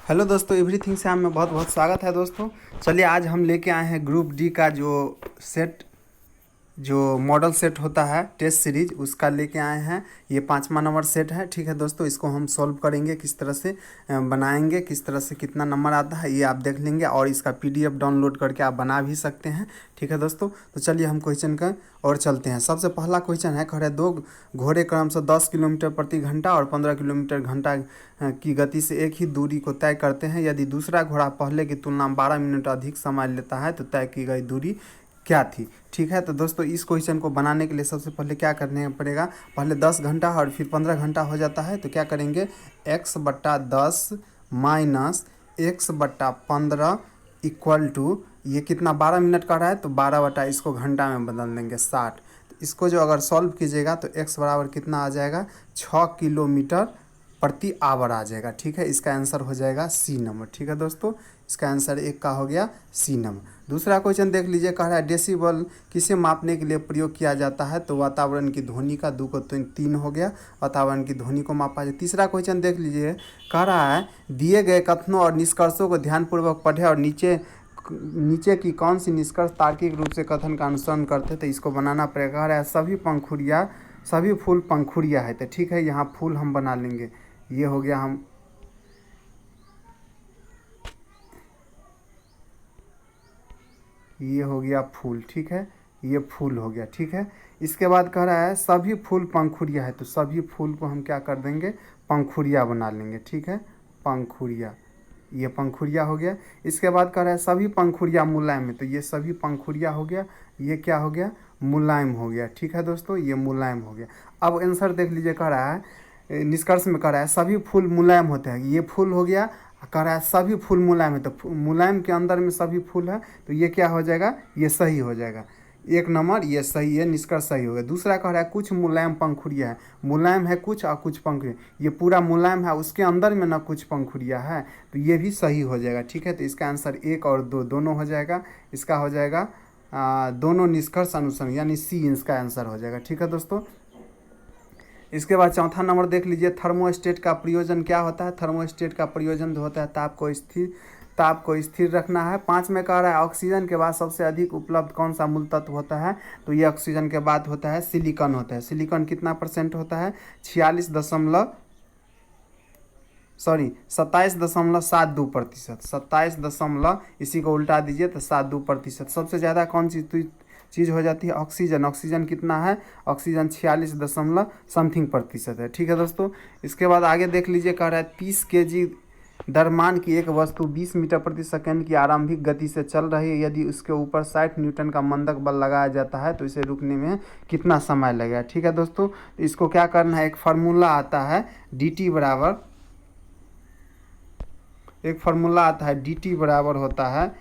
Hello दोस्तों, everything से में बहुत बहुत स्वागत है दोस्तों। चलिए आज हम लेके आए हैं ग्रुप डी का सेट जो मॉडल सेट होता है टेस्ट सीरीज उसका लेके आए हैं। ये 5वां नंबर सेट है। ठीक है दोस्तों, इसको हम सॉल्व करेंगे, किस तरह से बनाएंगे, किस तरह से कितना नंबर आता है ये आप देख लेंगे और इसका पीडीएफ डाउनलोड करके आप बना भी सकते हैं। ठीक है दोस्तों, तो चलिए हम क्वेश्चन का और चलते हैं। सबसे पहला क्वेश्चन है, खड़े दो घोड़े क्रमशः 10 किलोमीटर प्रति घंटा और 15 किलोमीटर घंटा की गति से एक ही दूरी को तय करते हैं। यदि दूसरा घोड़ा पहले की तुलना में 12 मिनट अधिक समय लेता है तो तय की गई दूरी क्या थी। ठीक है, तो दोस्तों इस क्वेश्चन को बनाने के लिए सबसे पहले क्या करने पड़ेगा, पहले 10 घंटा और फिर 15 घंटा हो जाता है तो क्या करेंगे, x/10 minus x/15 equal to, ये कितना 12 मिनट का रहा है तो 12 इसको घंटा में बदल देंगे 60। तो इसको जो अगर सॉल्व कीजिएगा तो x बराबर कितना आ जाएगा, 6 किलोमीटर प्रति आवर आ जाएगा। ठीक है, इसका आंसर हो जाएगा सी नंबर। ठीक है दोस्तों, इसका आंसर एक का हो गया सी नंबर। दूसरा क्वेश्चन देख लीजिए, कह रहा है डेसिबल किसे मापने के लिए प्रयोग किया जाता है, तो वातावरण की ध्वनि का, 2 को 3 हो गया, वातावरण की ध्वनि को मापा जाए। तीसरा क्वेश्चन देख लीजिए, कह रहा है दिए गए कथनों और निष्कर्षों को ध्यानपूर्वक पढ़े और नीचे नीचे की कौन सी निष्कर्ष तार्किक रूप से कथन का अनुसरण करते, तो इसको बनाना पड़ेगा। कह रहा है सभी फूल पंखुड़िया है, तो ठीक है यहाँ फूल हम बना लेंगे। ये हो गया, हम ये हो गया फूल। ठीक है, ये फूल हो गया। ठीक है, इसके बाद कह रहा है सभी फूल पंखुड़िया है, तो सभी फूल को हम क्या कर देंगे, पंखुड़िया बना लेंगे। ठीक है, पंखुड़िया, ये पंखुड़िया हो गया। इसके बाद कह रहा है सभी पंखुड़िया मुलायम है, तो ये सभी पंखुड़िया हो गया, ये क्या हो गया, मुलायम हो गया। ठीक है दोस्तों, ये मुलायम हो गया। अब आंसर देख लीजिए, कह रहा है निष्कर्ष में कह रहा है सभी फूल मुलायम होते हैं, ये फूल हो गया। कह रहा है सभी फूल मुलायम है, तो मुलायम के अंदर में सभी फूल है, तो ये क्या हो जाएगा, ये सही हो जाएगा। एक नंबर ये सही है, निष्कर्ष सही हो गया। दूसरा कह रहा है कुछ मुलायम पंखुड़िया है, मुलायम है कुछ और कुछ पंखुड़िया, ये पूरा मुलायम है, उसके अंदर में ना कुछ पंखुड़िया है, तो ये भी सही हो जाएगा। ठीक है, तो इसका आंसर 1 और 2 दोनों हो जाएगा। इसका हो जाएगा दोनों निष्कर्ष अनुसरण, यानी सी इसका आंसर हो जाएगा। ठीक है दोस्तों, इसके बाद चौथा नंबर देख लीजिए, थर्मोस्टेट का प्रयोजन क्या होता है। थर्मोस्टेट का प्रयोजन जो होता है ताप को स्थिर रखना है। 5 में कह रहा है ऑक्सीजन के बाद सबसे अधिक उपलब्ध कौन सा मूल तत्व होता है, तो ये ऑक्सीजन के बाद होता है सिलिकॉन होता है। सिलिकॉन कितना % होता है, 27.72%। 27 इसी को उल्टा दीजिए तो 72%। सबसे ज़्यादा कौन सी चीज़ हो जाती है, ऑक्सीजन। ऑक्सीजन कितना है, ऑक्सीजन 46 दशमलव समथिंग % है। ठीक है दोस्तों, इसके बाद आगे देख लीजिए, कह रहा है 30 kg द्रव्यमान की एक वस्तु 20 मीटर प्रति सेकंड की आरंभिक गति से चल रही है। यदि उसके ऊपर 60 न्यूटन का मंदक बल लगाया जाता है तो इसे रुकने में कितना समय लगेगा। ठीक है दोस्तों, तो इसको क्या करना है, एक फार्मूला आता है dt बराबर, एक फार्मूला आता है dt बराबर होता है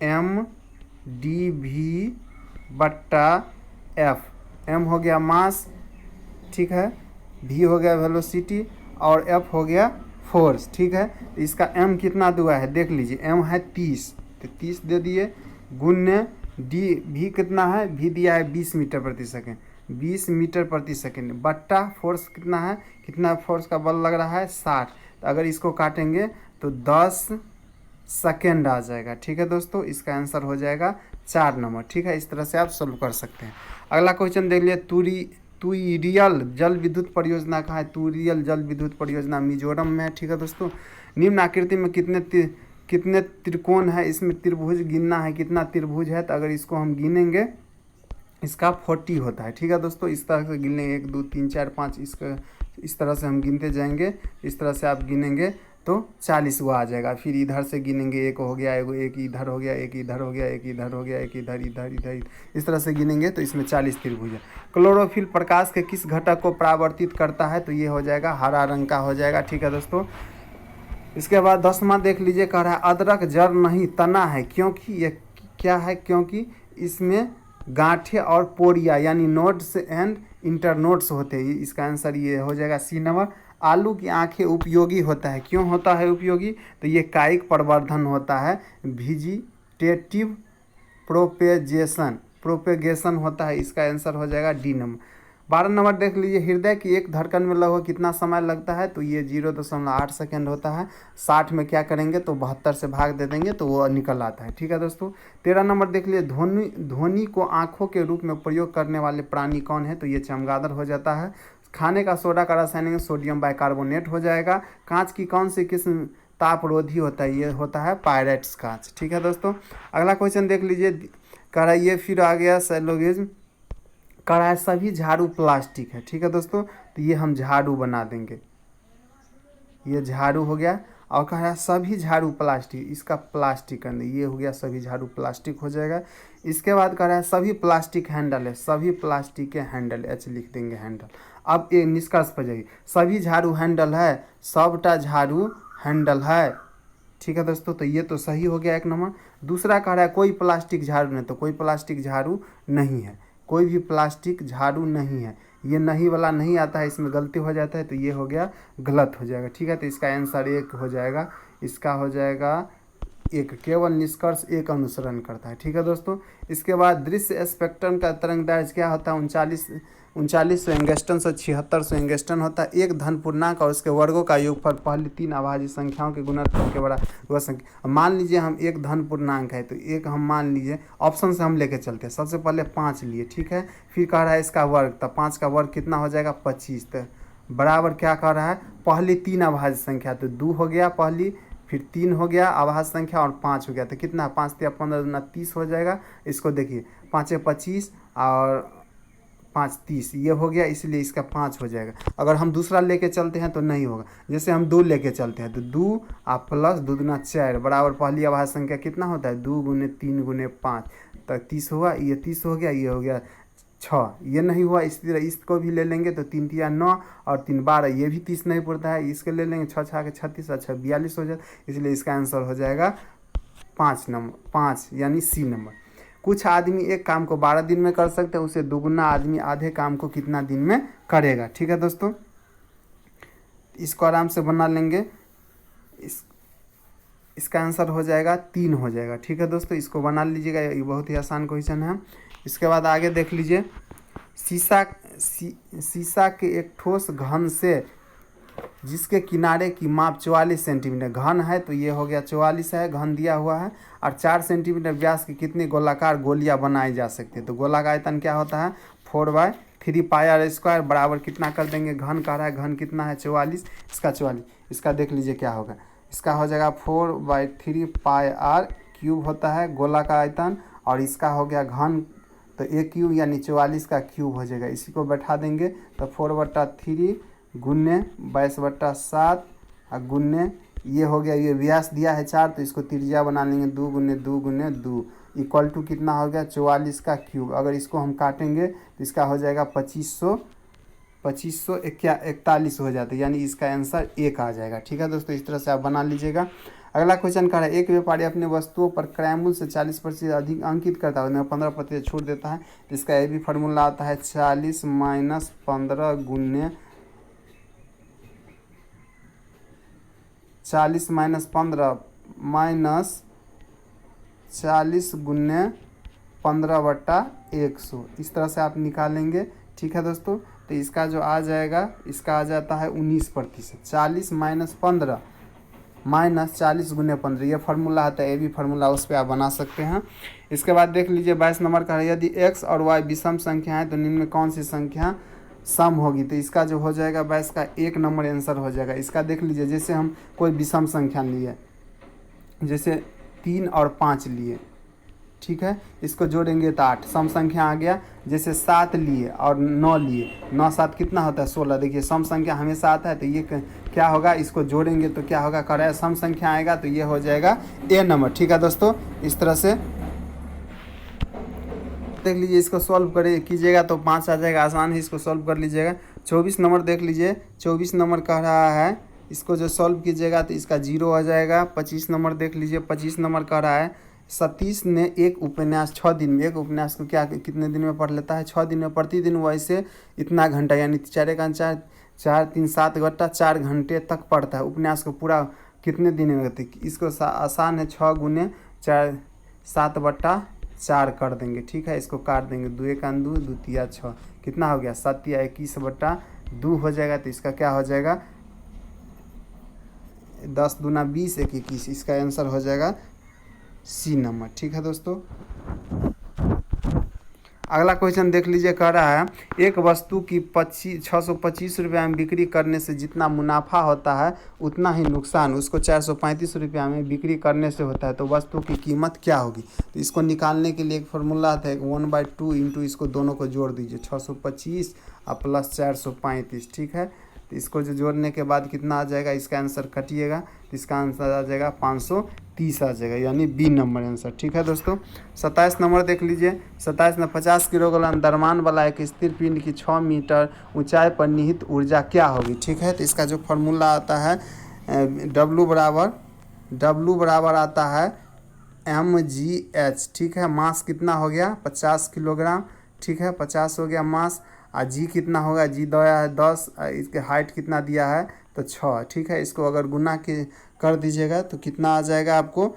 mdv/f। m हो गया मास, ठीक है, v हो गया वेलोसिटी और f हो गया फोर्स। ठीक है, इसका m कितना दुआ है देख लीजिए, m है 30, तो 30 दे दिए, गुण्य d v कितना है, v दिया है 20 मीटर प्रति सेकेंड, 20 मीटर प्रति सेकेंड बट्टा फोर्स कितना है, कितना फोर्स का बल लग रहा है 60, तो अगर इसको काटेंगे तो 10 सेकेंड आ जाएगा। ठीक है दोस्तों, इसका आंसर हो जाएगा 4 नंबर। ठीक है, इस तरह से आप सोल्व कर सकते हैं। अगला क्वेश्चन देख लिए, तुईरियल जल विद्युत परियोजना कहाँ है। तुईरियल जल विद्युत परियोजना मिजोरम में है। ठीक है दोस्तों, निम्न आकृति में कितने त्रिकोण है, इसमें त्रिभुज गिनना है, कितना त्रिभुज है, तो अगर इसको हम गिनेंगे इसका 40 होता है। ठीक है दोस्तों, इस तरह से गिनेंगे 1 2 3 4 5, इसका इस तरह से हम गिनते जाएंगे, इस तरह से आप गिनेंगे तो 40 वो आ जाएगा। फिर इधर से गिनेंगे, एक हो गया, एक इधर हो गया, एक इधर हो गया, एक इधर हो गया, एक इधर इधर इधर, इस तरह से गिनेंगे तो इसमें 40 त्रिभुज है। क्लोरोफिल प्रकाश के किस घटक को परावर्तित करता है, तो ये हो जाएगा हरा रंग का हो जाएगा। ठीक है दोस्तों, इसके बाद 10वां देख लीजिए, कह रहा है अदरक जड़ नहीं तना है, क्योंकि ये क्या है, क्योंकि इसमें गांठें और पोरिया यानी नोड्स एंड इंटरनोड्स होते हैं। इसका आंसर ये हो जाएगा सी नंबर। आलू की आंखें उपयोगी होता है, क्यों होता है उपयोगी, तो ये कायिक प्रवर्धन होता है, वेजिटेटिव प्रोपेगेशन होता है। इसका आंसर हो जाएगा डी नंबर। 12 नंबर देख लीजिए, हृदय की एक धड़कन में लगभग कितना समय लगता है, तो ये 0.8 सेकेंड होता है। 60 में क्या करेंगे तो 72 से भाग दे देंगे तो वो निकल आता है। ठीक है दोस्तों। 13 नंबर देख लीजिए, ध्वनि को आँखों के रूप में प्रयोग करने वाले प्राणी कौन है, तो ये चमगादड़ हो जाता है। खाने का सोडा का रासायनिक सोडियम बाइकार्बोनेट हो जाएगा। कांच की कौन सी किस्म तापरोधी होता है, ये होता है पायरेट्स कांच। ठीक है दोस्तों। अगला क्वेश्चन देख लीजिए, कह रहा है ये फिर आ गया सैलोगिज्म, कह रहा है सभी झाड़ू प्लास्टिक है। ठीक है दोस्तों, तो ये हम झाड़ू बना देंगे, ये झाड़ू हो गया। और कह रहा है सभी झाड़ू प्लास्टिक, इसका प्लास्टिक कर ये हो गया, सभी झाड़ू प्लास्टिक हो जाएगा। इसके बाद कह रहा है सभी प्लास्टिक हैंडल है, सभी प्लास्टिक के हैंडल, एच लिख देंगे हैंडल। अब एक निष्कर्ष पर जाइए, सभी झाड़ू हैंडल है, सबटा झाड़ू हैंडल है। ठीक है दोस्तों, तो ये तो सही हो गया 1 नंबर। दूसरा कह रहा है कोई प्लास्टिक झाड़ू नहीं, तो कोई प्लास्टिक झाड़ू नहीं है, कोई भी प्लास्टिक झाड़ू नहीं है। ये नहीं वाला नहीं आता है, इसमें गलती हो जाता है, तो ये हो गया गलत हो जाएगा। ठीक है, तो इसका आंसर 1 हो जाएगा, इसका हो जाएगा 1। केवल निष्कर्ष एक अनुसरण करता है। ठीक है दोस्तों। इसके बाद दृश्य स्पेक्ट्रम का तरंग दैर्ध्य क्या होता है, 3900 एंगस्ट्रम से 7600 एंगस्ट्रम होता है। एक धन पूर्णांक और उसके वर्गों का योगफल पहली 3 अभाज्य संख्याओं के गुणनफल के बड़ा वह संख्या। मान लीजिए हम एक धन पूर्णांक है, तो एक हम मान लीजिए ऑप्शन से हम लेके चलते हैं। सबसे पहले 5 लिए, ठीक है, फिर कह रहा है इसका वर्ग, तो 5 का वर्ग कितना हो जाएगा 25, तो बराबर क्या कह रहा है पहली 3 अभाज्य संख्या, तो 2 हो गया पहली, फिर 3 हो गया अभाज्य संख्या और 5 हो गया, तो कितना 5 या 15 दूना 30 हो जाएगा। इसको देखिए 5 25 और 5 30, ये हो गया, इसलिए इसका 5 हो जाएगा। अगर हम दूसरा लेके चलते हैं तो नहीं होगा, जैसे हम 2 लेके चलते हैं तो 2 और प्लस 2 दूना 4 बराबर पहली अभाज्य संख्या कितना होता है 2 गुने 3 गुने 5, तो 30 हुआ, ये 30 हो गया, ये हो गया 6, ये नहीं हुआ। इसी तरह इसको भी ले लेंगे तो 3 तिया 9 और 3 12, ये भी 30 नहीं पड़ता है, इसको ले लेंगे 6 6 के 36 और 6 42 हो जाता, इसलिए इसका आंसर हो जाएगा 5 नंबर, 5 यानी सी नंबर। कुछ आदमी एक काम को 12 दिन में कर सकते हैं, उसे दुगुना आदमी आधे काम को कितना दिन में करेगा। ठीक है दोस्तों, इसको आराम से बना लेंगे, इसका आंसर हो जाएगा 3 हो जाएगा। ठीक है दोस्तों, इसको बना लीजिएगा, ये बहुत ही आसान क्वेश्चन है। इसके बाद आगे देख लीजिए, शीशा के एक ठोस घन से जिसके किनारे की माप 44 सेंटीमीटर घन है, तो ये हो गया 44 है, घन दिया हुआ है, और 4 सेंटीमीटर व्यास की कितनी गोलाकार गोलियां बनाई जा सकती है, तो गोला का आयतन क्या होता है 4/3 पाई आर स्क्वायर बराबर कितना कर देंगे, घन कह रहा है, घन कितना है 44, इसका 44, इसका देख लीजिए क्या होगा, इसका हो जाएगा 4/3 पाई आर क्यूब होता है गोला का आयतन, और इसका हो गया घन, तो ए क्यूब यानी 44 का क्यूब हो जाएगा। इसी को बैठा देंगे तो 4/3 गुन्ने 22/7 और गुन्ने ये हो गया, ये व्यास दिया है 4, तो इसको त्रिज्या बना लेंगे 2 गुने 2 गुने 2 इक्वल टू कितना हो गया 44 का क्यूब। अगर इसको हम काटेंगे तो इसका हो जाएगा 2541 हो जाता है, यानी इसका आंसर 1 आ जाएगा। ठीक है दोस्तों, इस तरह से आप बना लीजिएगा। अगला क्वेश्चन का है, एक व्यापारी अपने वस्तुओं पर क्रय मूल्य से 40% अधिक अंकित करता है, उन्हें 15% छूट देता है, तो इसका ये भी फार्मूला आता है 40 माइनस 15 गुने 40 माइनस 15 माइनस 40 गुने 15/100, इस तरह से आप निकालेंगे। ठीक है दोस्तों, तो इसका जो आ जाएगा, इसका आ जाता है 19%, 40 माइनस 15 माइनस 40 गुने 15, ये फार्मूला आता है, ये भी फार्मूला उस पर आप बना सकते हैं। इसके बाद देख लीजिए 22 नंबर का है, यदि x और y विषम संख्या है तो निम्न में कौन सी संख्या सम होगी, तो इसका जो हो जाएगा 22 का 1 नंबर आंसर हो जाएगा। इसका देख लीजिए, जैसे हम कोई विषम संख्या लिए, जैसे 3 और 5 लिए, ठीक है, इसको जोड़ेंगे तो 8 सम संख्या आ गया। जैसे 7 लिए और 9 लिए, 9 7 कितना होता है 16, देखिए सम संख्या हमेशा आता है, तो ये क्या होगा, इसको जोड़ेंगे तो क्या होगा, कर रहा है सम संख्या आएगा, तो ये हो जाएगा ए नंबर। ठीक है दोस्तों, इस तरह से देख लीजिए, इसको सॉल्व करे कीजिएगा तो 5 आ जाएगा, आसान है, इसको सॉल्व कर लीजिएगा। 24 नंबर देख लीजिए, 24 नंबर कह रहा है, इसको जो सॉल्व कीजिएगा तो इसका 0 आ जाएगा। 25 नंबर देख लीजिए, 25 नंबर कह रहा है, सतीश ने एक उपन्यास 6 दिन में, एक उपन्यास को क्या कितने दिन में पढ़ लेता है 6 दिन में, प्रतिदिन वैसे इतना घंटा यानी 4 का 4 4 3 7 घंटा 4 घंटे तक पढ़ता है। उपन्यास को पूरा कितने दिन में होती, इसको आसान है, 6 गुने 4 7/4 कर देंगे। ठीक है, इसको काट देंगे, 2 1 2 2 3 6, कितना हो गया 7 या 21/2 हो जाएगा। तो इसका क्या हो जाएगा 10 दूना 20 1 21, इसका आंसर हो जाएगा सी नंबर। ठीक है दोस्तों। अगला क्वेश्चन देख लीजिए, कह रहा है एक वस्तु की 625 रुपये में बिक्री करने से जितना मुनाफा होता है उतना ही नुकसान उसको 435 रुपये में बिक्री करने से होता है, तो वस्तु की कीमत क्या होगी। तो इसको निकालने के लिए एक फार्मूला आता है 1/2 इंटू इसको दोनों को जोड़ दीजिए 625 और प्लस 435। ठीक है, तो इसको जो जोड़ने के बाद कितना आ जाएगा, इसका आंसर कटिएगा तो इसका आंसर आ जाएगा 530 आ जाएगा, यानी बी नंबर आंसर। ठीक है दोस्तों। 27 नंबर देख लीजिए। 27 में 50 किलोग्राम द्रव्यमान वाला एक स्थिर पिंड की 6 मीटर ऊंचाई पर निहित ऊर्जा क्या होगी। ठीक है, तो इसका जो फार्मूला आता है W बराबर आता है mgh। ठीक है, मास कितना हो गया 50 किलोग्राम। ठीक है, 50 हो गया मास। और जी कितना होगा, जी दिया है 10, इसके हाइट कितना दिया है तो 6। ठीक है, इसको अगर गुना के कर दीजिएगा तो कितना आ जाएगा आपको,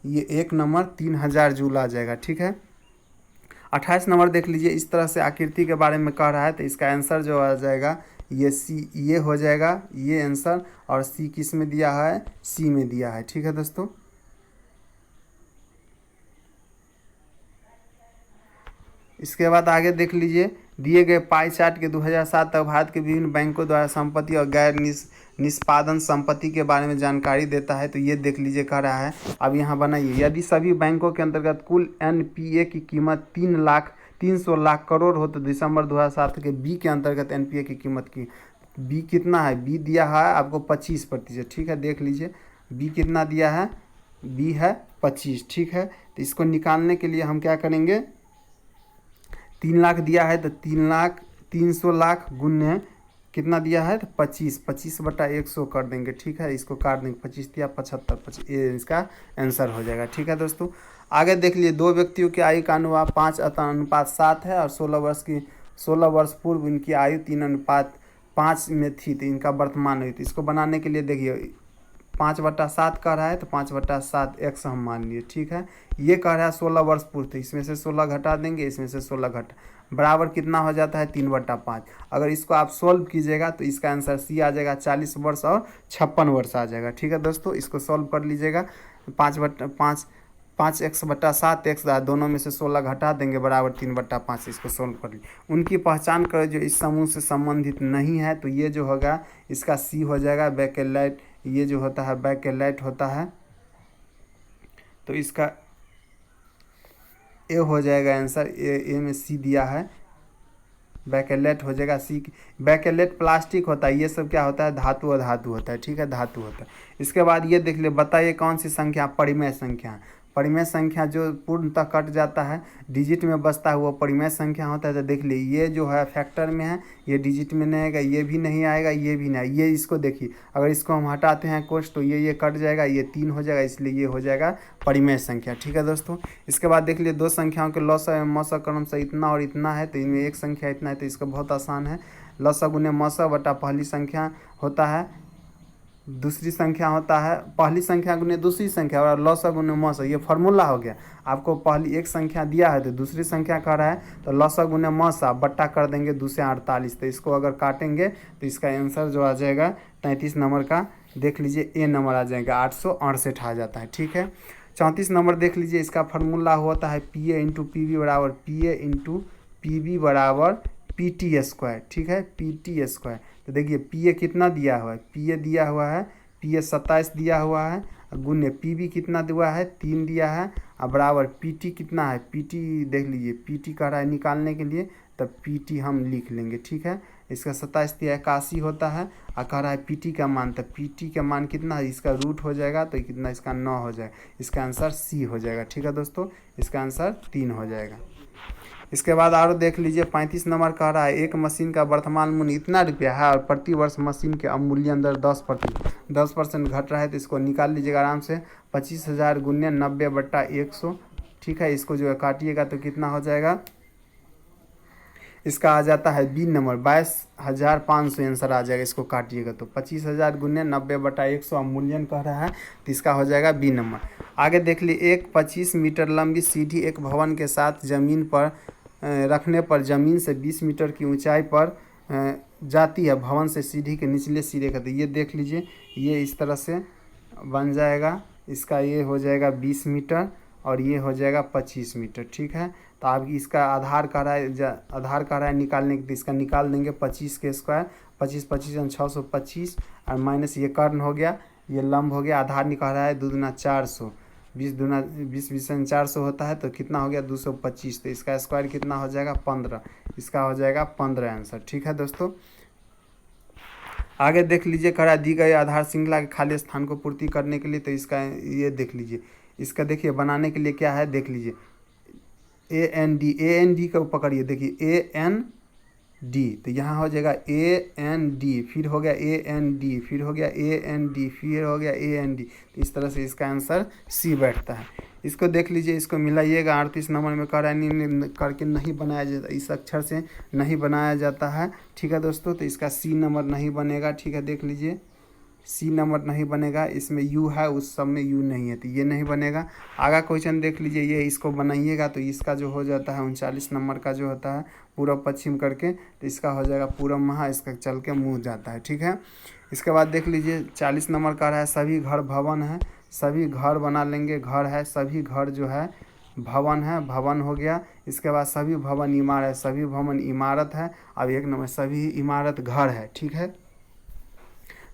ये 1 नंबर 3000 जूल आ जाएगा। ठीक है। 28 नंबर देख लीजिए, इस तरह से आकृति के बारे में कह रहा है, तो इसका आंसर जो आ जाएगा ये सी, ये हो जाएगा ये आंसर। और सी किस में दिया है, सी में दिया है। ठीक है दोस्तों। इसके बाद आगे देख लीजिए, दिए गए पाई चार्ट के 2007 तक भारत के विभिन्न बैंकों द्वारा संपत्ति और गैर निष्पादन संपत्ति के बारे में जानकारी देता है। तो ये देख लीजिए, कह रहा है अब यहाँ बनाइए, यदि सभी बैंकों के अंतर्गत कुल एनपीए की कीमत 300 लाख करोड़ हो तो दिसंबर 2007 के बी के अंतर्गत एनपीए की कीमत की बी कितना है, बी दिया है आपको 25%। ठीक है, देख लीजिए बी कितना दिया है, बी है 25। ठीक है, तो इसको निकालने के लिए हम क्या करेंगे, 3 लाख दिया है तो 300 लाख गुने कितना दिया है तो 25/100 कर देंगे। ठीक है, इसको काट देंगे, 25 दिया 75, ये इसका आंसर हो जाएगा। ठीक है दोस्तों। आगे देख लिए, दो व्यक्तियों की आयु का अनुपात 5:7 है और 16 वर्ष पूर्व इनकी आयु 3:5 में थी, तो इनका वर्तमान हुई। तो इसको बनाने के लिए देखिए 5/7 कह रहा है तो 5/7 x हम मान लिए। ठीक है, ये कह रहा है 16 वर्ष पूर्व, तो इसमें से 16 घटा देंगे, इसमें से 16 घटा, बराबर कितना हो जाता है 3/5। अगर इसको आप सोल्व कीजिएगा तो इसका आंसर सी आ जाएगा 40 वर्ष और 56 वर्ष आ जाएगा। ठीक है दोस्तों, इसको सोल्व कर लीजिएगा। 5x/7 दोनों में से 16 घटा देंगे, बराबर 3/5। इसको सोल्व कर लीजिए। उनकी पहचान करें जो इस समूह से संबंधित नहीं है, तो ये जो होगा इसका सी हो जाएगा बैकेलाइट, ये जो होता है बैकेलाइट होता है, तो इसका ए हो जाएगा आंसर, ए में सी दिया है बैकेलेट हो जाएगा सी। बैकेलेट प्लास्टिक होता है, ये सब क्या होता है धातु अधातु होता है। ठीक है, धातु होता है। इसके बाद ये देख ले, बताइए कौन सी संख्या परिमेय संख्या। परिमेय संख्या जो पूर्णतः कट जाता है, डिजिट में बचता है, वो परिमेय संख्या होता है। तो देख लीजिए, ये जो है फैक्टर में है, ये डिजिट में नहीं आएगा, ये भी नहीं आएगा, ये भी नहीं, ये इसको देखिए, अगर इसको हम हटाते हैं कोष्ठ तो ये कट जाएगा, ये 3 हो जाएगा, इसलिए ये हो जाएगा परिमेय संख्या। ठीक है दोस्तों। इसके बाद देख लीजिए, दो संख्याओं के लॉस एवं मौसा क्रम से इतना और इतना है, तो इनमें एक संख्या इतना है, तो इसका बहुत आसान है, लॉसा गुने मौसा बटा पहली संख्या होता है, दूसरी संख्या होता है पहली संख्या गुने दूसरी संख्या, और लॉसा गुने मौसा, ये फार्मूला हो गया। आपको पहली एक संख्या दिया है तो दूसरी संख्या कह रहा है, तो लॉसा गुने मौसा बट्टा कर देंगे 2 से 48, तो इसको अगर काटेंगे तो इसका आंसर जो आ जाएगा 33 नंबर का, देख लीजिए ए नंबर आ जाएगा 868 आ जाता है। ठीक है। 34 नंबर देख लीजिए, इसका फार्मूला होता है PA इंटू PB बराबर PA इंटू PB बराबर PT²। ठीक है, PT²। तो देखिए PA कितना दिया हुआ है, PA दिया हुआ है, PA 27 दिया हुआ है, गुने PB कितना दिया है 3 दिया है, और बराबर PT कितना है, PT देख लीजिए, PT कह रहा है निकालने के लिए, तब PT हम लिख लेंगे। ठीक है, इसका 27 दिया 81 होता है, और कह रहा है PT का मान, तो PT का मान कितना है, इसका रूट हो जाएगा तो कितना, इसका 9 हो जाएगा, इसका आंसर सी हो जाएगा। ठीक है दोस्तों, इसका आंसर 3 हो जाएगा। इसके बाद और देख लीजिए, 35 नंबर कह रहा है एक मशीन का वर्तमान मूल्य इतना रुपया है और प्रति वर्ष मशीन के अवमूल्यन दर 10% घट रहा है, तो इसको निकाल लीजिएगा आराम से, 25,000 गुने 90/100। ठीक है, इसको जो है काटिएगा तो कितना हो जाएगा, इसका आ जाता है बी नंबर 22,500 आंसर आ जाएगा। इसको काटिएगा तो 25,000 गुने 90/100 अवमूल्यन कह रहा है, तो इसका हो जाएगा बी नंबर। आगे देख ली, एक 25 मीटर लंबी सीढ़ी एक भवन के साथ जमीन पर रखने पर ज़मीन से 20 मीटर की ऊंचाई पर जाती है भवन से सीढ़ी के निचले सिरे का। तो ये देख लीजिए, ये इस तरह से बन जाएगा। इसका ये हो जाएगा 20 मीटर और ये हो जाएगा 25 मीटर। ठीक है, तो आप इसका आधार कह रहा है निकालने के, तो इसका निकाल देंगे 25 के स्क्वायर, 25 25 625 और माइनस ये कर्ण हो गया, ये लंब हो गया। आधार निकाल रहा है 2 दूना 400, 20 दूना 20 20 400 होता है, तो कितना हो गया 225। तो इसका स्क्वायर कितना हो जाएगा 15, इसका हो जाएगा 15 आंसर। ठीक है दोस्तों, आगे देख लीजिए, करा दी गई आधार श्रृंखला के खाली स्थान को पूर्ति करने के लिए, तो इसका ये देख लीजिए, इसका देखिए बनाने के लिए क्या है, देख लीजिए ए एन डी को पकड़िए, देखिए ए एन डी, तो यहाँ हो जाएगा ए एन डी, फिर हो गया ए एन डी, फिर हो गया ए एन डी, फिर हो गया ए एन डी। तो इस तरह से इसका आंसर सी बैठता है। इसको देख लीजिए, इसको मिलाइएगा। 38 नंबर में कह रहा है करके नहीं बनाया जाता, इस अक्षर से नहीं बनाया जाता है। ठीक है दोस्तों, तो इसका सी नंबर नहीं बनेगा। ठीक है, देख लीजिए सी नंबर नहीं बनेगा, इसमें यू है, उस सब में यू नहीं है, तो ये नहीं बनेगा। आगा क्वेश्चन देख लीजिए, ये इसको बनाइएगा तो इसका जो हो जाता है 39 नंबर का जो होता है पूरब पश्चिम करके, तो इसका हो जाएगा पूरब महा, इसका चल के मुँह जाता है। ठीक है, इसके बाद देख लीजिए 40 नंबर का रहा है सभी घर भवन है, सभी घर बना लेंगे, घर है, सभी घर जो है भवन है, भवन हो गया। इसके बाद सभी भवन इमारत, सभी भवन इमारत है। अब एक नंबर सभी इमारत घर है। ठीक है,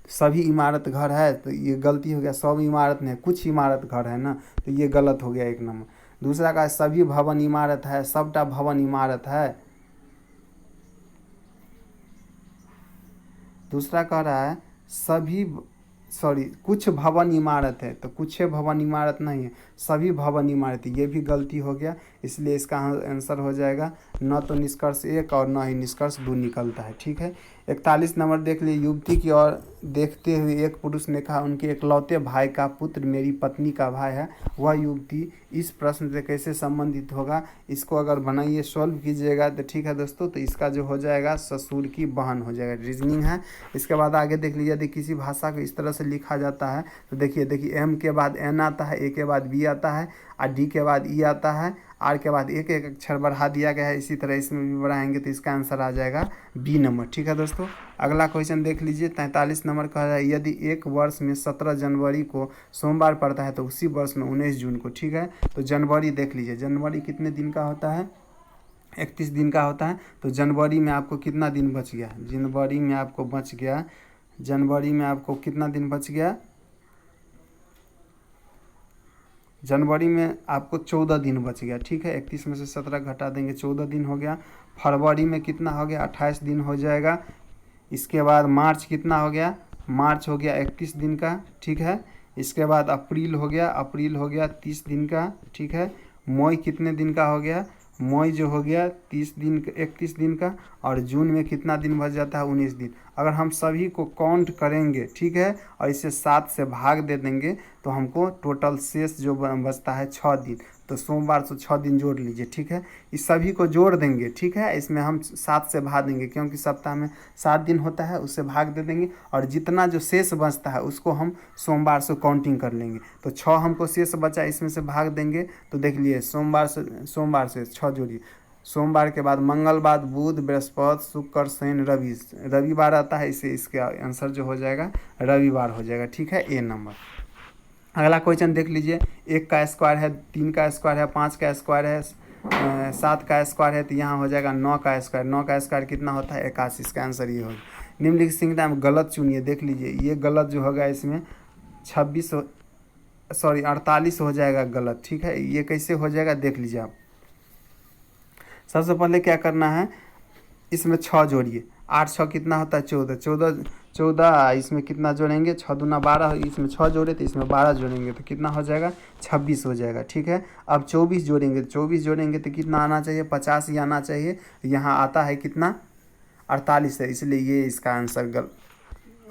सभी इमारत घर है, तो ये गलती हो गया, सब इमारत नहीं, कुछ इमारत घर है ना, तो ये गलत हो गया एक नंबर। दूसरा का सभी भवन इमारत है, सबटा भवन इमारत है। दूसरा कह रहा है कुछ भवन इमारत है, तो कुछ भवन इमारत नहीं है, सभी भवन इमारत, ये भी गलती हो गया, इसलिए इसका आंसर हो जाएगा न तो निष्कर्ष 1 और न ही निष्कर्ष 2 निकलता है। ठीक है, 41 नंबर देख लीजिए, युवती की ओर देखते हुए एक पुरुष ने कहा, उनके इकलौते भाई का पुत्र मेरी पत्नी का भाई है, वह युवती इस प्रश्न से कैसे संबंधित होगा। इसको अगर बनाइए, सॉल्व कीजिएगा तो ठीक है दोस्तों, तो इसका जो हो जाएगा ससुर की बहन हो जाएगा, रीजनिंग है। इसके बाद आगे देख लीजिए, यदि किसी भाषा को इस तरह से लिखा जाता है, तो देखिए एम के बाद एन आता है, ए के बाद बी आता है, और डी के बाद ई आता है, आर के बाद एक एक अक्षर बढ़ा दिया गया है। इसी तरह इसमें भी बढ़ाएंगे तो इसका आंसर आ जाएगा बी नंबर। ठीक है दोस्तों, अगला क्वेश्चन देख लीजिए, 43 नंबर कह रहा है, यदि एक वर्ष में 17 जनवरी को सोमवार पड़ता है तो उसी वर्ष में 19 जून को। ठीक है, तो जनवरी देख लीजिए, जनवरी कितने दिन का होता है, 31 दिन का होता है। तो जनवरी में आपको कितना दिन बच गया, जनवरी में आपको बच गया, जनवरी में आपको कितना दिन बच गया, जनवरी में आपको 14 दिन बच गया। ठीक है, 31 में से 17 घटा देंगे, 14 दिन हो गया। फरवरी में कितना हो गया, 28 दिन हो जाएगा। इसके बाद मार्च कितना हो गया, मार्च हो गया 31 दिन का। ठीक है, इसके बाद अप्रैल हो गया, अप्रैल हो गया 30 दिन का। ठीक है, मई कितने दिन का हो गया, मई जो हो गया 30 दिन 31 दिन का। और जून में कितना दिन बच जाता है, 19 दिन। अगर हम सभी को काउंट करेंगे, ठीक है, और इसे 7 से भाग दे देंगे, तो हमको टोटल शेष जो बचता है 6 दिन। तो सोमवार से 6 दिन जोड़ लीजिए। ठीक है, इस सभी को जोड़ देंगे। ठीक है, इसमें हम 7 से भाग देंगे, क्योंकि सप्ताह में 7 दिन होता है, उससे भाग दे देंगे, और जितना जो शेष बचता है उसको हम सोमवार से काउंटिंग कर लेंगे। तो 6 हमको शेष बचा, इसमें से भाग देंगे, तो देख लिए सोमवार से 6 जोड़िए। सोमवार के बाद मंगलवार, बुध, बृहस्पति, शुक्र, शनि, रवि, रविवार आता है, इसे इसका आंसर जो हो जाएगा रविवार हो जाएगा। ठीक है, ए नंबर। अगला क्वेश्चन देख लीजिए, 1 का स्क्वायर है, 3 का स्क्वायर है, 5 का स्क्वायर है, 7 का स्क्वायर है, तो यहाँ हो जाएगा 9 का स्क्वायर। 9 का स्क्वायर कितना होता है, 81। इसका आंसर ये होगा। निम्नलिखित श्रृंखला में गलत चुनिए। देख लीजिए, ये गलत जो होगा इसमें 48 हो जाएगा गलत। ठीक है, ये कैसे हो जाएगा देख लीजिए आप। सबसे पहले क्या करना है, इसमें 6 जोड़िए, 8 6 कितना होता है 14, इसमें कितना जोड़ेंगे, 6 दूना 12, इसमें 6 जोड़े तो इसमें 12 जोड़ेंगे तो कितना हो जाएगा 26 हो जाएगा। ठीक है, अब 24 जोड़ेंगे तो कितना आना चाहिए, 50 ही आना चाहिए। यहाँ आता है कितना, 48 है, इसलिए ये इसका आंसर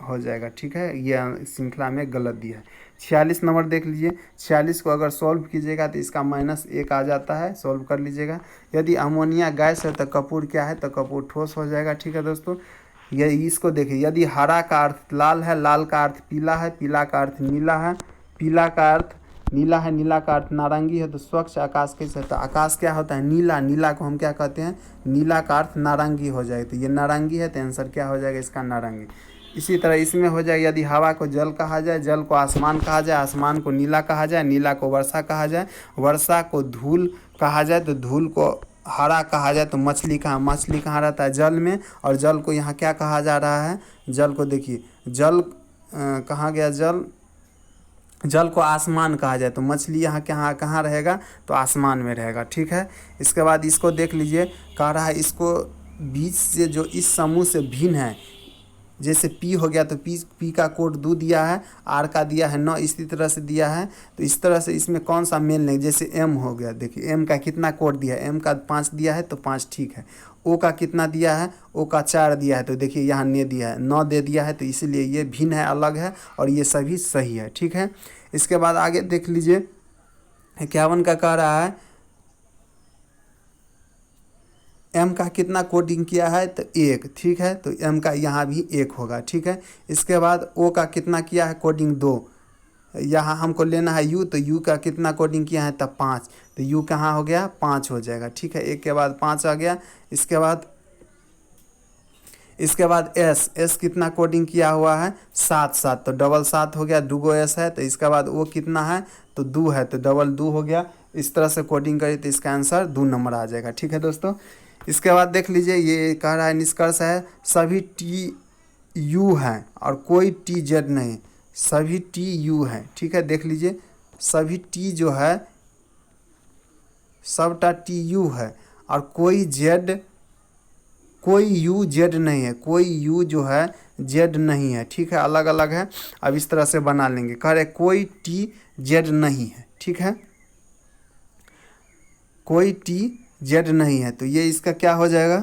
हो जाएगा। ठीक है, ये श्रृंखला में गलत दिया है। 46 नंबर देख लीजिए, 46 को अगर सॉल्व कीजिएगा तो इसका -1 आ जाता है, सॉल्व कर लीजिएगा। यदि अमोनिया गैस है तो कपूर क्या है, तो कपूर ठोस हो जाएगा। ठीक है दोस्तों, ये इसको देखिए, यदि हरा का अर्थ लाल है, लाल का अर्थ पीला है, पीला का अर्थ नीला है, पीला का अर्थ नीला है, नीला का अर्थ नारंगी है, तो स्वच्छ आकाश कैसे है, तो आकाश क्या होता है नीला, नीला को हम क्या कहते हैं, नीला का अर्थ नारंगी हो जाएगा, तो ये नारंगी है, तो आंसर क्या हो जाएगा इसका नारंगी। इसी तरह इसमें हो जाए, यदि हवा को जल कहा जाए, जल को आसमान कहा जाए, आसमान को नीला कहा जाए, नीला को वर्षा कहा जाए, वर्षा को धूल कहा जाए, तो धूल को हरा कहा जाए, तो मछली कहाँ रहता है, जल में, और जल को यहाँ क्या कहा जा रहा है, जल को देखिए, जल कहाँ गया, जल को आसमान कहा जाए, तो मछली यहाँ कहाँ रहेगा, तो आसमान में रहेगा। ठीक है, इसके बाद इसको देख लीजिए, कह रहा है इसको बीच से जो इस समूह से भिन्न है, जैसे पी हो गया तो पी का कोड 2 दिया है, आर का दिया है 9, इसी तरह से दिया है, तो इस तरह से इसमें कौन सा मेल नहीं, जैसे एम हो गया, देखिए एम का कितना कोड दिया है, एम का 5 दिया है तो 5 ठीक है। ओ का कितना दिया है, ओ का 4 दिया है, तो देखिए यहाँ ने दिया है 9 दे दिया है, तो इसीलिए ये भिन्न है, अलग है, और ये सभी सही है। ठीक है, इसके बाद आगे देख लीजिए 51 का कह रहा है एम का कितना कोडिंग किया है, तो 1, ठीक है, तो एम का यहाँ भी 1 होगा। ठीक है, इसके बाद ओ का कितना किया है कोडिंग 2, यहाँ हमको लेना है यू, तो यू का कितना कोडिंग किया है, तब 5, तो यू कहाँ हो गया 5 हो जाएगा। ठीक है, एक के बाद 5 आ गया। इसके बाद एस कितना कोडिंग किया हुआ है 7 तो डबल 7 हो गया, 2 एस है, तो इसके बाद ओ कितना है, तो 2 है, तो डबल 2 हो गया। इस तरह से कोडिंग करें तो इसका आंसर 2 नंबर आ जाएगा। ठीक है दोस्तों, इसके बाद देख लीजिए, ये कह रहा है निष्कर्ष है सभी टी यू हैं और कोई टी जेड नहीं, सभी टी यू है। ठीक है, देख लीजिए सभी टी जो है सबटा टी यू है, और कोई यू जेड नहीं है, कोई यू जो है जेड नहीं है। ठीक है, अलग अलग है। अब इस तरह से बना लेंगे, कह रहे कोई टी जेड नहीं है। ठीक है, कोई टी जेड नहीं है, तो ये इसका क्या हो जाएगा,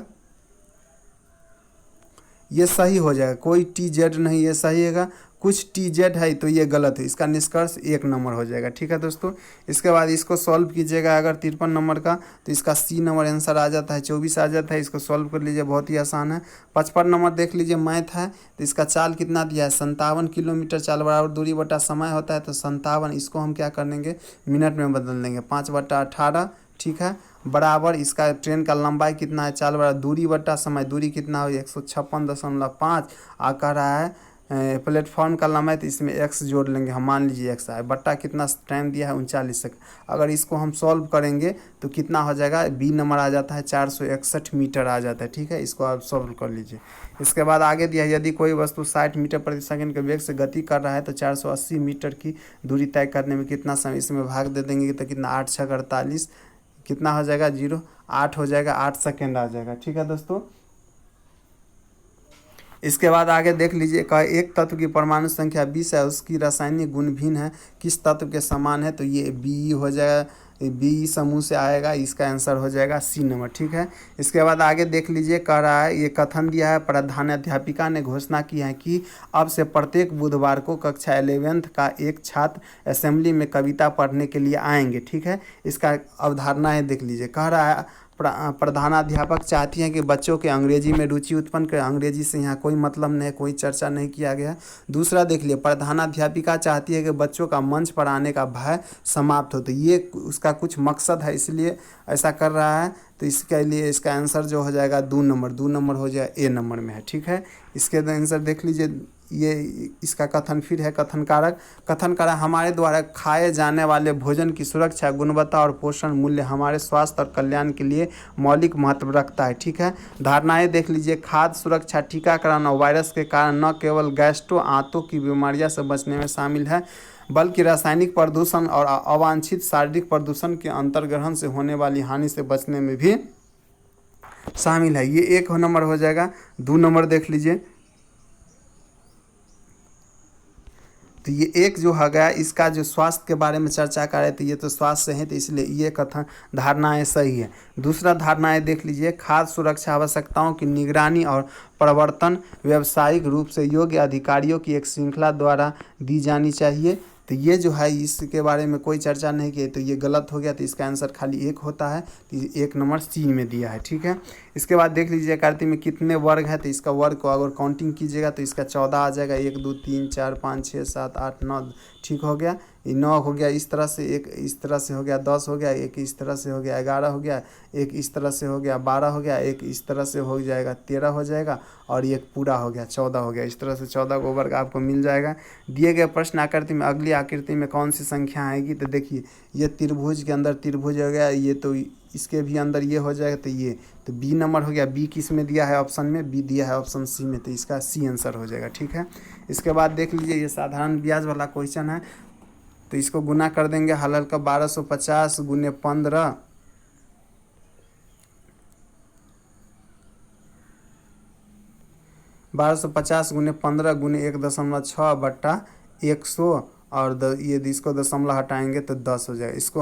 ये सही हो जाएगा, कोई टी जेड नहीं, ये सही है। कुछ टी जेड है तो ये गलत है, इसका निष्कर्ष 1 नंबर हो जाएगा। ठीक है दोस्तों, इसके बाद इसको सॉल्व कीजिएगा, अगर 53 नंबर का, तो इसका सी नंबर आंसर आ जाता है, 24 आ जाता है। इसको सॉल्व कर लीजिए, बहुत ही आसान है। 55 नंबर देख लीजिए, मैथ है, तो इसका चाल कितना दिया है 57 किलोमीटर, चाल बराबर दूरी बटा समय होता है, तो 57 इसको हम क्या कर लेंगे मिनट में बदल देंगे, 5/18। ठीक है, बराबर इसका ट्रेन का लंबाई कितना है, चाल बराबर दूरी बटा समय, दूरी कितना हो 156.5, आ कह रहा है प्लेटफॉर्म का लंबाई, तो इसमें x जोड़ लेंगे हम, मान लीजिए x है, बट्टा कितना टाइम दिया है 39 सेकंड। अगर इसको हम सॉल्व करेंगे तो कितना हो जाएगा, बी नंबर आ जाता है 461 मीटर आ जाता है। ठीक है, इसको आप सॉल्व कर लीजिए। इसके बाद आगे दिया है यदि कोई वस्तु 60 मीटर प्रति सेकंड के वेग से गति कर रहा है तो 480 मीटर की दूरी तय करने में कितना समय, इसमें भाग दे देंगे तो कितना 8 6 48, कितना हो जाएगा 0 8 हो जाएगा, 8 सेकेंड आ जाएगा। ठीक है दोस्तों, इसके बाद आगे देख लीजिए, एक तत्व की परमाणु संख्या 20 है, उसकी रासायनिक गुण भिन्न है, किस तत्व के समान है, तो ये बी हो जाएगा, बी समूह से आएगा, इसका आंसर हो जाएगा सी नंबर। ठीक है, इसके बाद आगे देख लीजिए, कह रहा है ये कथन दिया है, प्रधानाध्यापिका ने घोषणा की है कि अब से प्रत्येक बुधवार को कक्षा 11th का एक छात्र असेंबली में कविता पढ़ने के लिए आएंगे। ठीक है, इसका अवधारणा है, देख लीजिए, कह रहा है प्रधानाध्यापक चाहती हैं कि बच्चों के अंग्रेजी में रुचि उत्पन्न करें, अंग्रेजी से यहाँ कोई मतलब नहीं, कोई चर्चा नहीं किया गया। दूसरा देख लिए, प्रधानाध्यापिका चाहती है कि बच्चों का मंच पर आने का भय समाप्त हो, तो ये उसका कुछ मकसद है, इसलिए ऐसा कर रहा है। तो इसके लिए इसका आंसर जो हो जाएगा 2 नंबर हो जाएगा, ए नंबर में है। ठीक है, इसके आंसर देख लीजिए, ये इसका कथन फिर है, कथन कारक हमारे द्वारा खाए जाने वाले भोजन की सुरक्षा, गुणवत्ता और पोषण मूल्य हमारे स्वास्थ्य और कल्याण के लिए मौलिक महत्व रखता है। ठीक है, धारणाएं देख लीजिए, खाद्य सुरक्षा टीकाकरण और वायरस के कारण न केवल गैस्ट्रो आंतों की बीमारियां से बचने में शामिल है, बल्कि रासायनिक प्रदूषण और अवांछित शारीरिक प्रदूषण के अंतर्ग्रहण से होने वाली हानि से बचने में भी शामिल है। ये 1 नंबर हो जाएगा। 2 नंबर देख लीजिए, तो ये 1 जो है गया, इसका जो स्वास्थ्य के बारे में चर्चा कर रहे थे, ये तो स्वास्थ्य से है, तो इसलिए ये कथन धारणाएं सही है। दूसरा धारणाएं देख लीजिए, खाद्य सुरक्षा आवश्यकताओं की निगरानी और प्रवर्तन व्यावसायिक रूप से योग्य अधिकारियों की एक श्रृंखला द्वारा दी जानी चाहिए, तो ये जो है इसके बारे में कोई चर्चा नहीं की, तो ये गलत हो गया, तो इसका आंसर खाली 1 होता है, तो 1 नंबर सी में दिया है। ठीक है, इसके बाद देख लीजिए आकृति में कितने वर्ग है, तो इसका वर्ग को अगर काउंटिंग कीजिएगा तो इसका 14 आ जाएगा। 1 2 3 4 5 6 7 8 9, ठीक हो गया। ये 9 हो गया इस तरह से, एक इस तरह से हो गया, 10 हो गया, एक इस तरह से हो गया, 11 हो गया, एक इस तरह से हो गया, 12 हो गया, एक इस तरह से हो जाएगा, 13 हो जाएगा, और एक पूरा हो गया 14 हो गया। इस तरह से 14 को वर्ग आपको मिल जाएगा। दिए गए प्रश्न आकृति में अगली आकृति में कौन सी संख्या आएगी, तो देखिए ये त्रिभुज के अंदर त्रिभुज हो गया, ये तो इसके भी अंदर ये हो जाएगा, तो ये तो बी नंबर हो गया। बी किस में दिया है ऑप्शन में, बी दिया है ऑप्शन सी में, तो इसका सी आंसर हो जाएगा, ठीक है। इसके बाद देख लीजिए ये साधारण ब्याज वाला क्वेश्चन है, तो इसको गुना कर देंगे हल का 1250 गुने 15, 1250 गुने 15 गुने 1.6 बट्टा 100, और ये इसको दशमलव हटाएंगे तो 10 हो जाएगा। इसको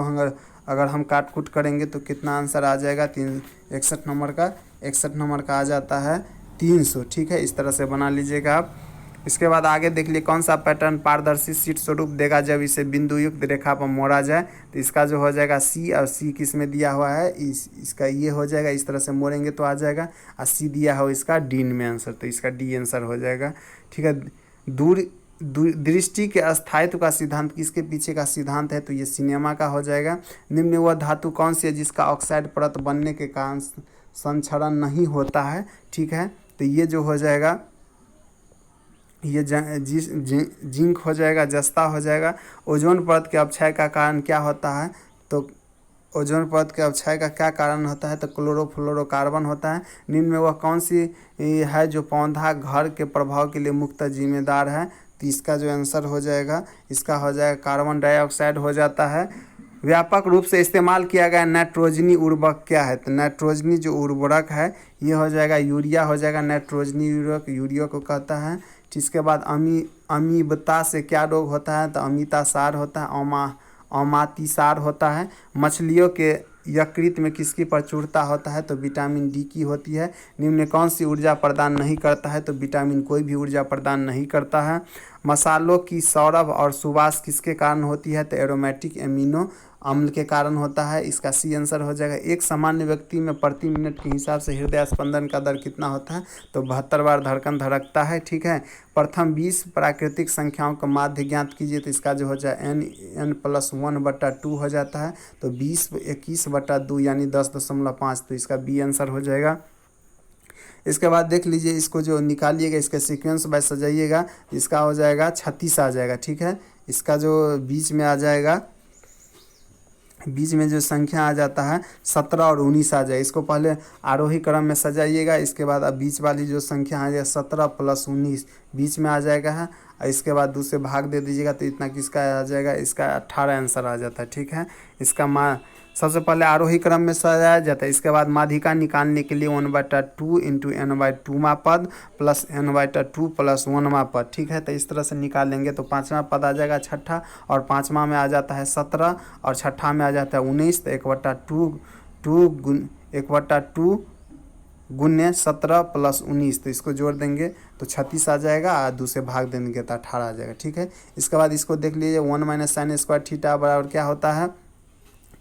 अगर हम काट कूट करेंगे तो कितना आंसर आ जाएगा, 61 नंबर का आ जाता है 300, ठीक है। इस तरह से बना लीजिएगा आप। इसके बाद आगे देख लिए कौन सा पैटर्न पारदर्शी शीट स्वरूप देगा जब इसे बिंदु युक्त रेखा पर मोड़ा जाए, तो इसका जो हो जाएगा सी, और सी किस में दिया हुआ है, इसका ये हो जाएगा। इस तरह से मोड़ेंगे तो आ जाएगा, और सी दिया हो इसका डी में आंसर, तो इसका डी आंसर हो जाएगा, ठीक है। दृष्टि के अस्थायित्व का सिद्धांत किसके पीछे का सिद्धांत है, तो ये सिनेमा का हो जाएगा। निम्न वह धातु कौन सी है जिसका ऑक्साइड परत बनने के कारण संक्षरण नहीं होता है, ठीक है। तो ये जो हो जाएगा ये जिंक हो जाएगा, जस्ता हो जाएगा। ओजोन परत के अवक्षय का कारण क्या होता है, तो ओजोन परत के अवक्षय का क्या कारण होता है, तो क्लोरोफ्लोरोकार्बन होता है। निम्न में वह कौन सी है जो पौधा घर के प्रभाव के लिए मुक्त जिम्मेदार है, तो इसका जो आंसर हो जाएगा, इसका हो जाएगा कार्बन डाइऑक्साइड हो जाता है। व्यापक रूप से इस्तेमाल किया गया नाइट्रोजनी उर्वरक क्या है, तो नाइट्रोजनी जो उर्वरक है ये हो जाएगा यूरिया हो जाएगा। नाइट्रोजनी उर्वरक यूरिया को कहता है। इसके बाद अमीबता से क्या रोग होता है, तो अमितासार होता है, अमातिसार होता है। मछलियों के यकृत में किसकी प्रचुरता होता है, तो विटामिन डी की होती है। निम्न में कौन सी ऊर्जा प्रदान नहीं करता है, तो विटामिन कोई भी ऊर्जा प्रदान नहीं करता है। मसालों की सौरभ और सुवास किसके कारण होती है, तो एरोमेटिक एमिनो अम्ल के कारण होता है, इसका सी आंसर हो जाएगा। एक सामान्य व्यक्ति में प्रति मिनट के हिसाब से हृदय स्पंदन का दर कितना होता है, तो 72 बार धड़कन धड़कता है, ठीक है। प्रथम 20 प्राकृतिक संख्याओं का माध्य ज्ञात कीजिए, तो इसका जो हो जाए n+1/2 हो जाता है, तो 20 21/2 यानी 10.5, तो इसका बी आंसर हो जाएगा। इसके बाद देख लीजिए इसको जो निकालिएगा इसके सीक्वेंस बाय सजाइएगा, इसका हो जाएगा 36 आ जाएगा, ठीक है। इसका जो बीच में आ जाएगा, बीच में जो संख्या आ जाता है 17 और 19 आ जाए। इसको पहले आरोही क्रम में सजाइएगा, इसके बाद अब बीच वाली जो संख्या आ जाएगा 17 + 19 बीच में आ जाएगा है, और इसके बाद दूसरे भाग दे दीजिएगा तो इतना किसका आ जाएगा, इसका 18 आंसर आ जाता है, ठीक है। इसका सबसे पहले आरोही क्रम में सजाया जाता है। इसके बाद माध्यिका निकालने के लिए 1/2 × n/2वां पद प्लस n/2 + 1वां पद, ठीक है। तो इस तरह से निकालेंगे तो 5वां पद आ जाएगा छठा, और 5वां में आ जाता है 17, और छठा में आ जाता है 19, तो 1/2 गुने 17 + 19, तो इसको जोड़ देंगे तो 36 आ जाएगा, और दूसरे भाग देंगे तो 18 आ जाएगा, ठीक है। इसके बाद इसको देख लीजिए 1 - sin² थीटा बराबर क्या होता है,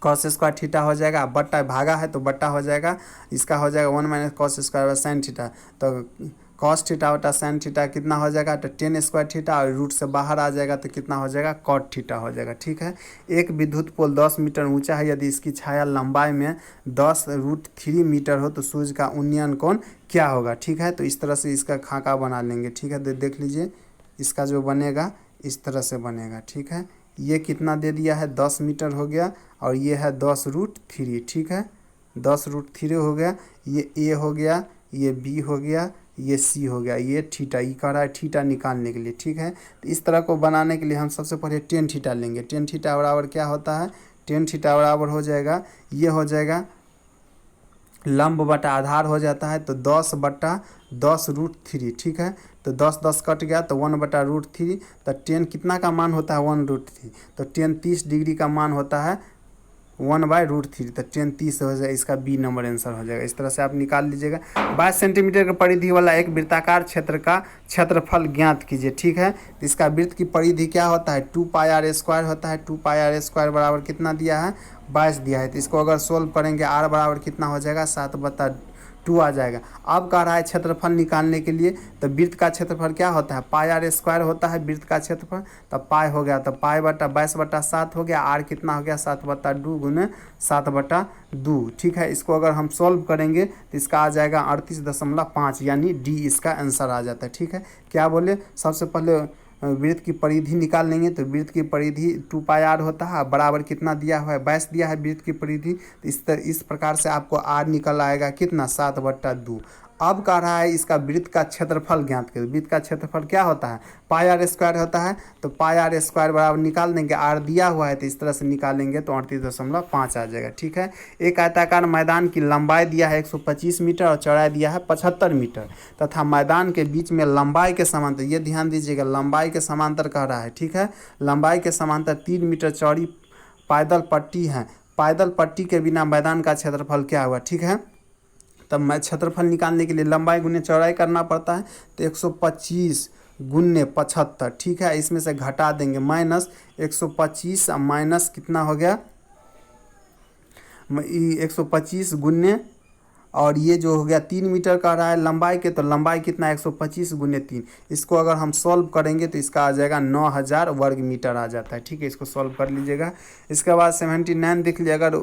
cos² थीटा हो जाएगा। बट्टा भागा है तो बट्टा हो जाएगा, इसका हो जाएगा 1 - cos² sin थीटा, तो cos थीटा बटा sin थीटा कितना हो जाएगा, तो tan² थीटा, और रूट से बाहर आ जाएगा तो कितना हो जाएगा, cot थीटा हो जाएगा, ठीक है। एक विद्युत पोल 10 मीटर ऊंचा है, यदि इसकी छाया लंबाई में 10√3 मीटर हो तो सूर्य का उन्नयन कोण क्या होगा, ठीक है। तो इस तरह से इसका खाका बना लेंगे, ठीक है। देख लीजिए इसका जो बनेगा इस तरह से बनेगा, ठीक है। ये कितना दे दिया है, 10 मीटर हो गया, और ये है 10√3, ठीक है। 10√3 हो गया, ये ए हो गया, ये बी हो गया, ये सी हो गया, ये थीटा, ये कह रहा है थीटा निकालने के लिए, ठीक है। तो इस तरह को बनाने के लिए हम सबसे पहले tan थीटा लेंगे। tan थीटा बराबर क्या होता है, tan थीटा बराबर हो जाएगा, ये हो जाएगा लंब बटा आधार हो जाता है, तो 10/10√3, ठीक है। तो 10 कट गया तो 1/√3, तो tan कितना का मान होता है 1√3, तो tan 30 डिग्री का मान होता है 1/√3, तो tan 30 हो जाएगा, इसका बी नंबर आंसर हो जाएगा। इस तरह से आप निकाल लीजिएगा। 22 सेंटीमीटर की परिधि वाला एक वृत्ताकार क्षेत्र का क्षेत्रफल ज्ञात कीजिए, ठीक है। तो इसका वृत्त की परिधि क्या होता है, 2πr² होता है। 2πr² बराबर कितना दिया है, 22 दिया है। तो इसको अगर सोल्व करेंगे r बराबर कितना हो जाएगा, 7/2 2 आ जाएगा। अब कह रहा है क्षेत्रफल निकालने के लिए, तो वृत्त का क्षेत्रफल क्या होता है, पाई आर स्क्वायर होता है वृत्त का क्षेत्रफल। तो पाई हो गया, तो पाई बटा 22/7 हो गया। आर कितना हो गया, 7/2 गुने 7/2। ठीक है, इसको अगर हम सॉल्व करेंगे तो इसका आ जाएगा 38.5, यानी डी इसका आंसर आ जाता है। ठीक है, क्या बोले, सबसे पहले वृत्त की परिधि निकाल लेंगे। तो वृत्त की परिधि 2πr होता है, बराबर कितना दिया हुआ है, 22 दिया है वृत्त की परिधि। तो इस प्रकार से आपको आर निकल आएगा कितना, 7/2। अब कह रहा है इसका वृत्त का क्षेत्रफल ज्ञात करें। वृत्त का क्षेत्रफल क्या होता है, पाई आर स्क्वायर होता है। तो पाई आर स्क्वायर बराबर निकाल देंगे, आर दिया हुआ है तो इस तरह से निकालेंगे तो 38.5 आ जाएगा। ठीक है, एक आयताकार मैदान की लंबाई दिया है 125 मीटर और चौड़ाई दिया है 75 मीटर तथा मैदान के बीच में लंबाई के समांतर, ये ध्यान दीजिएगा, लंबाई के समांतर कह रहा है। ठीक है, लंबाई के समांतर 3 मीटर चौड़ी पैदल पट्टी है। पैदल पट्टी के बिना मैदान का क्षेत्रफल क्या हुआ। ठीक है, तब मैं क्षेत्रफल निकालने के लिए लंबाई गुने चौड़ाई करना पड़ता है। तो 125 गुने 75। ठीक है, इसमें से घटा देंगे माइनस 125 माइनस कितना हो गया, 125 गुने, और ये जो हो गया 3 मीटर का रहा है लंबाई के, तो लंबाई कितना 125 गुने 3। इसको अगर हम सॉल्व करेंगे तो इसका आ जाएगा 9000 वर्ग मीटर आ जाता है। ठीक है, इसको सॉल्व कर लीजिएगा। इसके बाद 79 देख लीजिए, अगर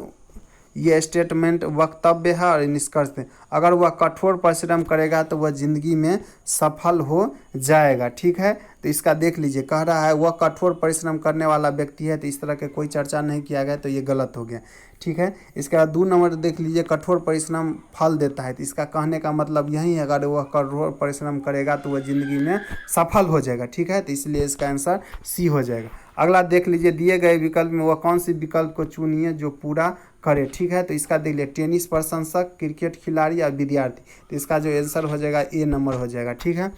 ये स्टेटमेंट वक्तव्य है और निष्कर्ष है, अगर वह कठोर परिश्रम करेगा तो वह जिंदगी में सफल हो जाएगा। ठीक है, तो इसका देख लीजिए, कह रहा है वह कठोर परिश्रम करने वाला व्यक्ति है, तो इस तरह के कोई चर्चा नहीं किया गया, तो ये गलत हो गया। ठीक है, इसके बाद 2 नंबर देख लीजिए, कठोर परिश्रम फल देता है। तो इसका कहने का मतलब यही है, अगर वह कठोर परिश्रम करेगा तो वह जिंदगी में सफल हो जाएगा। ठीक है, तो इसलिए इसका आंसर सी हो जाएगा। अगला देख लीजिए, दिए गए विकल्प में वह कौन सी विकल्प को चुनिए जो पूरा करे। ठीक है, तो इसका देख लीजिए, टेनिस प्रशंसक, क्रिकेट खिलाड़ी या विद्यार्थी। तो इसका जो आंसर हो जाएगा ए नंबर हो जाएगा। ठीक है,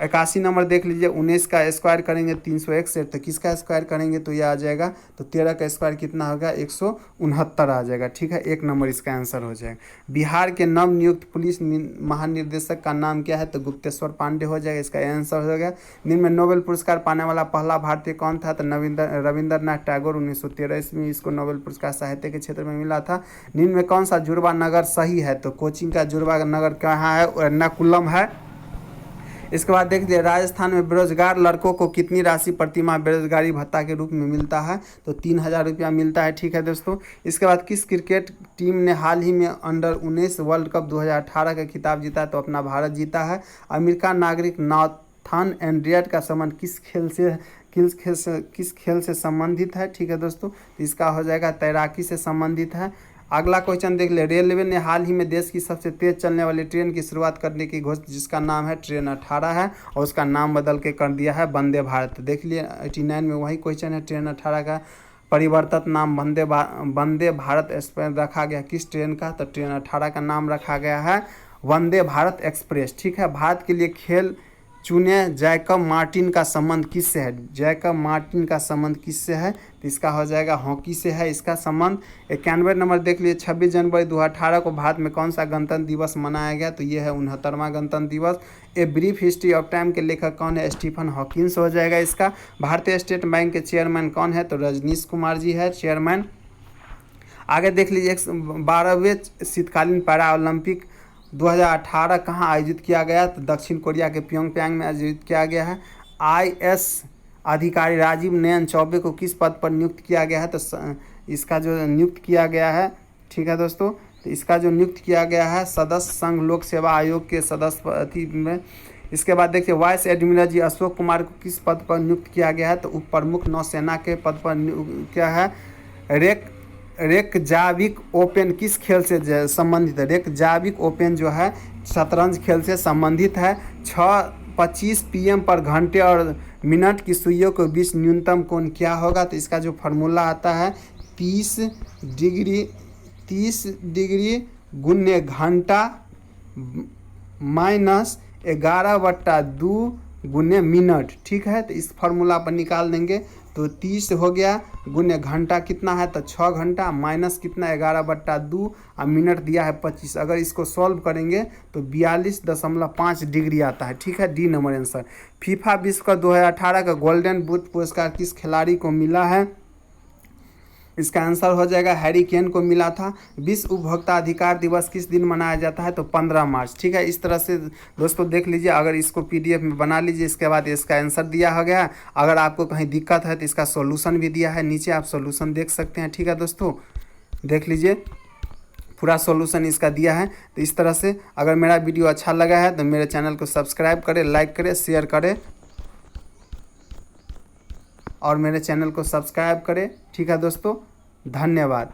81 नंबर देख लीजिए, 19 का स्क्वायर करेंगे 361, तो किसका स्क्वायर करेंगे तो ये आ जाएगा, तो 13 का स्क्वायर कितना होगा, 169 आ जाएगा। ठीक है, 1 नंबर इसका आंसर हो जाएगा। बिहार के नवनियुक्त पुलिस महानिदेशक का नाम क्या है, तो गुप्तेश्वर पांडे हो जाएगा, इसका आंसर हो जाएगा। निम्न में नोबेल पुरस्कार पाने वाला पहला भारतीय कौन था, तो रविंद्रनाथ टैगोर, 1913 ईस्वी इसको नोबेल पुरस्कार साहित्य के क्षेत्र में मिला था। निम्न में कौन सा जुड़वा नगर सही है, तो कोचिंग का जुड़वा नगर कहाँ है, एर्नाकुलम है। इसके बाद देख लीजिए, राजस्थान में बेरोजगार लड़कों को कितनी राशि प्रतिमाह बेरोजगारी भत्ता के रूप में मिलता है, तो 3000 रुपया मिलता है। ठीक है दोस्तों, इसके बाद किस क्रिकेट टीम ने हाल ही में अंडर-19 वर्ल्ड कप 2018 का खिताब जीता, तो अपना भारत जीता है। अमेरिका नागरिक नाथन एंड्रियट का संबंध किस खेल से संबंधित है। ठीक है दोस्तों, तो इसका हो जाएगा तैराकी से संबंधित है। अगला क्वेश्चन देख ले, रेलवे ने हाल ही में देश की सबसे तेज चलने वाली ट्रेन की शुरुआत करने की घोषणा, जिसका नाम है ट्रेन 18 है और उसका नाम बदल के कर दिया है वंदे भारत। देख लिए 89 में वही क्वेश्चन है, ट्रेन 18 का परिवर्तित नाम वंदे भारत एक्सप्रेस रखा गया। किस ट्रेन का, तो ट्रेन 18 का नाम रखा गया है वंदे भारत एक्सप्रेस। ठीक है, भारत के लिए खेल चुने जैकब मार्टिन का संबंध किससे है, जैकब मार्टिन का संबंध किससे है, तो इसका हो जाएगा हॉकी से है इसका संबंध। 91 नंबर देख लीजिए, 26 जनवरी 2018 को भारत में कौन सा गणतंत्र दिवस मनाया गया, तो ये है 69वां गणतंत्र दिवस। A brief history of time के लेखक कौन है, स्टीफन हॉकिंस हो जाएगा इसका। भारतीय स्टेट बैंक के चेयरमैन कौन है, तो रजनीश कुमार जी है चेयरमैन। आगे देख लीजिए, 12वें शीतकालीन पैरा ओलंपिक 2018 कहाँ आयोजित किया गया, तो दक्षिण कोरिया के प्योंगयांग में आयोजित किया गया है। IS अधिकारी राजीव नयन चौबे को किस पद पर नियुक्त किया गया है, तो इसका जो नियुक्त किया गया है, ठीक है दोस्तों, तो इसका जो नियुक्त किया गया है सदस्य संघ लोक सेवा आयोग के सदस्य में। इसके बाद देखिए, vice admiral G Ashok Kumar को किस पद पर नियुक्त किया गया है, तो उप प्रमुख नौसेना के पद पर क्या है। रेकजाविक ओपन किस खेल से संबंधित है, रेकजाविक ओपन जो है शतरंज खेल से संबंधित है। 6:25 PM पर घंटे और मिनट की सुइयों के बीच न्यूनतम कोण क्या होगा, तो इसका जो फार्मूला आता है 30 डिग्री गुने घंटा माइनस 11/2 गुने मिनट। ठीक है, तो इस फार्मूला पर निकाल देंगे, तो 30 हो गया गुने घंटा कितना है, तो 6 घंटा माइनस कितना 11/2 और मिनट दिया है 25। अगर इसको सॉल्व करेंगे तो 42.5 डिग्री आता है। ठीक है, डी नंबर आंसर। फीफा विश्व कप 2018 का गोल्डन बूट पुरस्कार किस खिलाड़ी को मिला है, इसका आंसर हो जाएगा हैरी केन को मिला था। विश्व उपभोक्ता अधिकार दिवस किस दिन मनाया जाता है? तो 15 मार्च। ठीक है, इस तरह से दोस्तों देख लीजिए, अगर इसको PDF में बना लीजिए, इसके बाद इसका आंसर दिया हो गया। अगर आपको कहीं दिक्कत है तो इसका सॉल्यूशन भी दिया है, नीचे आप सॉल्यूशन देख सकते हैं। ठीक है दोस्तों, देख लीजिए पूरा सॉल्यूशन इसका दिया है। तो इस तरह से अगर मेरा वीडियो अच्छा लगा है तो मेरे चैनल को सब्सक्राइब करें, लाइक करें, शेयर करें और मेरे चैनल को सब्सक्राइब करें। ठीक है दोस्तों, धन्यवाद।